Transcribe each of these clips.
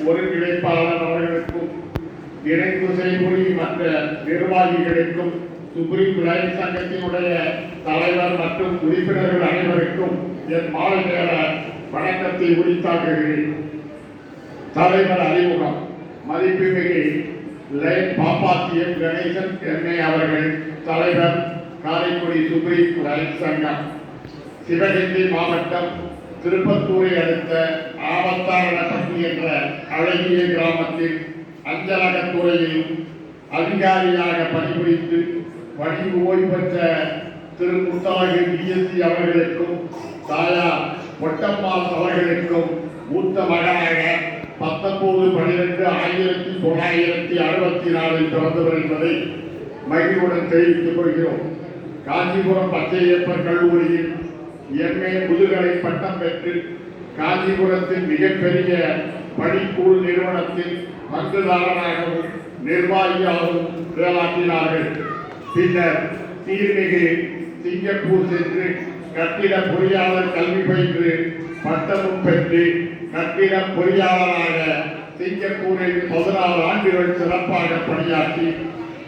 ஒருங்கிணைப்பாளர் அவர்களுக்கும் இணைந்து செயல்புரியும் மற்ற நிர்வாகிகளுக்கும் சுப்ரீம் லைன் சங்கத்தினுடைய தலைவர் மற்றும் உறுப்பினர்கள் அனைவருக்கும் என் மாலை நேர வணக்கத்தை உரித்தாக்குகிறேன். தலைவர் அறிமுகம். மதிப்புமிகு லைன் பாப்பாத்தியம் கணேசன் எம்ஏ அவர்கள் தலைவர், காரைக்குடி சுப்ரீம் லைன் சங்கம். சிவகங்கை மாவட்டம் திருப்பத்தூரை அடுத்த ஆவத்தாரணப்பட்டி என்ற அழகிய கிராமத்தில் அஞ்சலகத்துறையில் அதிகாரியாக பணிபுரிந்து பணிவு ஓய்வு பெற்ற திரு முத்தாகு டிஎஸ்சி அவர்களுக்கும் தாயார் பொட்டம்மாள் அவர்களுக்கும் மூத்த மகனாக 19/12/1964 பிறந்தவர் என்பதை மகிழ்வுடன் தெரிவித்துக் கொள்கிறோம். காஞ்சிபுரம் பச்சையப்பர் கல்லூரியில் எம்ஏ முதுகலை பட்டம் பெற்று காஞ்சிபுரத்தின் மிகப்பெரிய பணிக்கூழ் நிறுவனத்தில் பங்குதாரராகவும் நிர்வாகியாகவும் செயலாற்றினார்கள். பின்னர் தீர்மிகு சிங்கப்பூர் சென்று கட்டிட பொறியாளர் கல்வி பயின்று பட்டமும் பெற்று கட்டிட பொறியாளராக சிங்கப்பூரில் 16 ஆண்டுகள் சிறப்பாக பணியாற்றி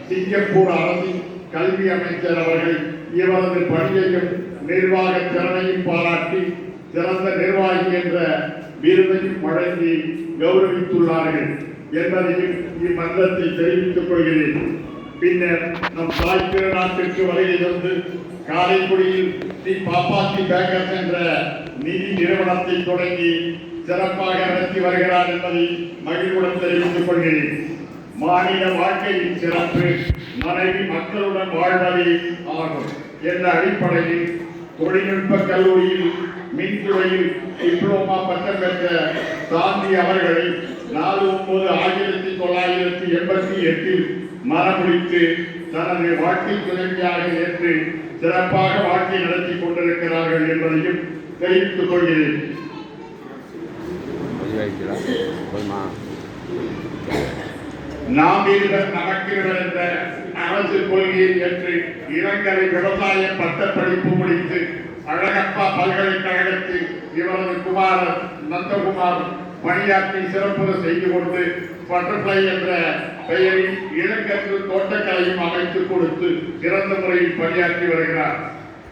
சிங்கப்பூர் அரசின் கல்வி அமைச்சர் அவர்கள் இவரது பணியையும் நிர்வாக திறனையும் பாராட்டி சிறந்த நிர்வாகி என்ற விருதையும் வழங்கி கௌரவித்துள்ளார்கள் என்பதையும் இம்மன்றத்தில் தெரிவித்துக் கொள்கிறேன். பின்னர் நம் தாய் திருநாட்டிற்கு வருகை தந்து காரைக்குடியில் ஸ்ரீ பாப்பாத்தி பேக்கர்ஸ் என்ற நிதி நிறுவனத்தை தொடங்கி சிறப்பாக நடத்தி வருகிறார் என்பதை மகிழ்வுடன் தெரிவித்துக் கொள்கிறேன். மாநில வாழ்க்கையின் சிறப்பு மனைவி மக்களுடன் வாழ்வதே ஆகும் என்ற அடிப்படையில் தொழில்நுட்ப கல்லூரியில் மின்துறையில் டிப்ளோமா பட்டம் பெற்ற சாந்தி அவர்களை 4/9/1988 மனமுடித்து தனது வாழ்க்கை துணைவியாக ஏற்று சிறப்பாக வாழ்க்கை நடத்தி கொண்டிருக்கிறார்கள் என்பதையும் தெரிவித்துக் கொள்கிறேன். நாம் இருவர் நமக்கிருவர் என்ற அரசு கொள்கையை ஏற்று இளங்கலை விவசாய பட்டப்படிப்பு முடித்து அழகப்பா பல்கலைக்கழகத்தில் இவரது குமாரர் நந்தகுமார் பணியாற்றி சிறப்புற செய்து கொண்டு பட்டர்ஃப்ளை என்ற பெயரில் இளங்கற்று தோட்டக்கலையும் அமைத்துக் கொடுத்து சிறந்த முறையில் பணியாற்றி வருகிறார்.